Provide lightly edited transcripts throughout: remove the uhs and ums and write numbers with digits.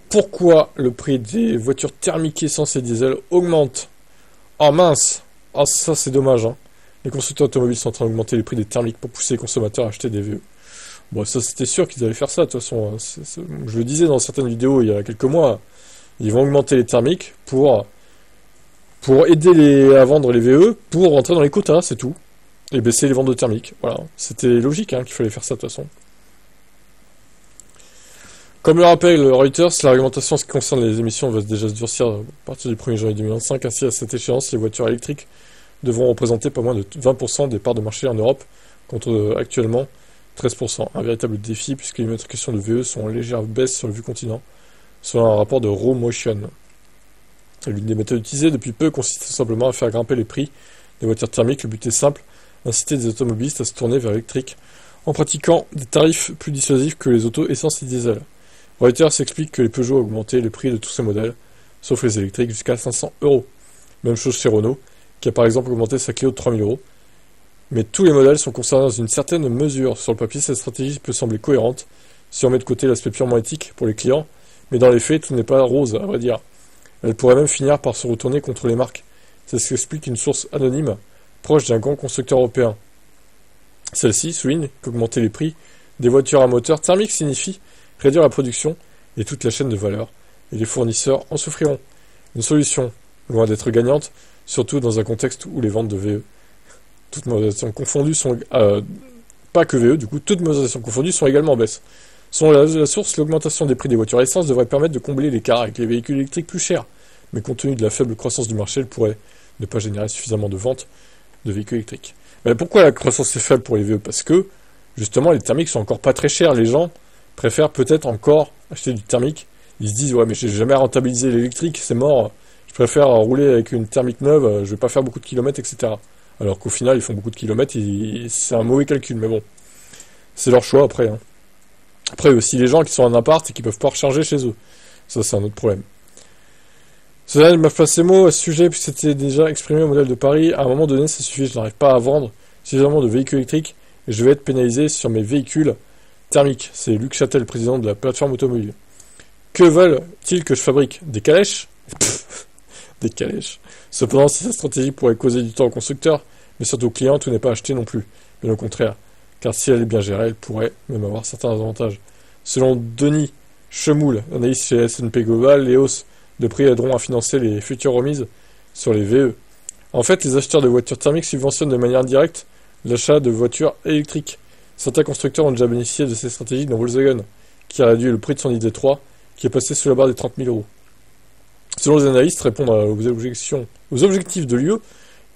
Pourquoi le prix des voitures thermiques essence et diesel augmente? Oh mince! Oh ça c'est dommage, hein. Les constructeurs automobiles sont en train d'augmenter les prix des thermiques pour pousser les consommateurs à acheter des VE. Bon, ça c'était sûr qu'ils allaient faire ça, de toute façon. Je le disais dans certaines vidéos il y a quelques mois, ils vont augmenter les thermiques pour aider à vendre les VE, pour rentrer dans les quotas, c'est tout. Et baisser les ventes de thermiques. Voilà, c'était logique hein, qu'il fallait faire ça de toute façon. Comme le rappelle Reuters, la réglementation en ce qui concerne les émissions va déjà se durcir à partir du 1er janvier 2025. Ainsi, à cette échéance, les voitures électriques devront représenter pas moins de 20% des parts de marché en Europe, contre actuellement 13%. Un véritable défi puisque les immatriculations de VE sont en légère baisse sur le vieux continent, selon un rapport de RoMotion. L'une des méthodes utilisées depuis peu consiste tout simplement à faire grimper les prix des voitures thermiques. Le but est simple, inciter des automobilistes à se tourner vers l'électrique en pratiquant des tarifs plus dissuasifs que les autos essence et diesel. Reuters explique que les Peugeot ont augmenté les prix de tous ces modèles, sauf les électriques, jusqu'à 500 €. Même chose chez Renault, qui a par exemple augmenté sa Clio de 3000 €. Mais tous les modèles sont concernés dans une certaine mesure. Sur le papier, cette stratégie peut sembler cohérente, si on met de côté l'aspect purement éthique pour les clients, mais dans les faits, tout n'est pas rose, à vrai dire. Elle pourrait même finir par se retourner contre les marques. C'est ce qu'explique une source anonyme, proche d'un grand constructeur européen. Celle-ci souligne qu'augmenter les prix des voitures à moteur thermique signifie réduire la production et toute la chaîne de valeur, et les fournisseurs en souffriront. Une solution loin d'être gagnante, surtout dans un contexte où les ventes de VE, toutes modélisations confondues sont... pas que VE, du coup, toutes modélisations confondues sont également en baisse. Selon la source, l'augmentation des prix des voitures à essence devrait permettre de combler l'écart avec les véhicules électriques plus chers, mais compte tenu de la faible croissance du marché, elle pourrait ne pas générer suffisamment de ventes de véhicules électriques. Mais pourquoi la croissance est faible pour les VE? Parce que, justement, les thermiques sont encore pas très chers. Les gens préfèrent peut-être encore acheter du thermique. Ils se disent, ouais, mais j'ai jamais rentabilisé l'électrique, c'est mort. Je préfère rouler avec une thermique neuve, je vais pas faire beaucoup de kilomètres, etc. Alors qu'au final, ils font beaucoup de kilomètres, et c'est un mauvais calcul, mais bon. C'est leur choix après, hein. Après, aussi les gens qui sont en appart et qui peuvent pas recharger chez eux. Ça, c'est un autre problème. Cela m'a fait ces mots à ce sujet, puis c'était déjà exprimé au modèle de Paris. À un moment donné, ça suffit, je n'arrive pas à vendre suffisamment de véhicules électriques, et je vais être pénalisé sur mes véhicules thermiques. C'est Luc Châtel, président de la plateforme automobile. Que veulent-ils que je fabrique? Des calèches? Des calèches. Cependant, si cette stratégie pourrait causer du temps aux constructeurs, mais surtout aux clients, tout n'est pas acheté non plus. Bien au contraire. Car si elle est bien gérée, elle pourrait même avoir certains avantages. Selon Denis Chemoul, analyste chez S&P Global, les hausses de prix aideront à financer les futures remises sur les VE. En fait, les acheteurs de voitures thermiques subventionnent de manière indirecte l'achat de voitures électriques. Certains constructeurs ont déjà bénéficié de ces stratégies, dont Volkswagen, qui a réduit le prix de son ID3, qui est passé sous la barre des 30 000 €. Selon les analystes, répondre aux objectifs de l'UE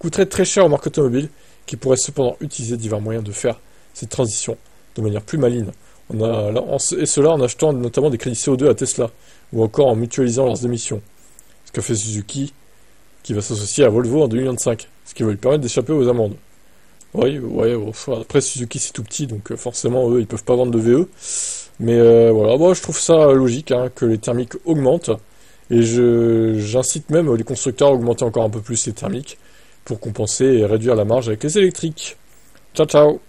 coûterait très cher aux marques automobiles, qui pourraient cependant utiliser divers moyens de faire cette transition de manière plus maligne, et cela en achetant notamment des crédits CO2 à Tesla, ou encore en mutualisant leurs émissions. Ce qu'a fait Suzuki, qui va s'associer à Volvo en 2025, ce qui va lui permettre d'échapper aux amendes. Oui, ouais, après Suzuki c'est tout petit, donc forcément eux ils peuvent pas vendre de VE, mais voilà, moi je trouve ça logique hein, que les thermiques augmentent, et j'incite même les constructeurs à augmenter encore un peu plus les thermiques, pour compenser et réduire la marge avec les électriques. Ciao ciao!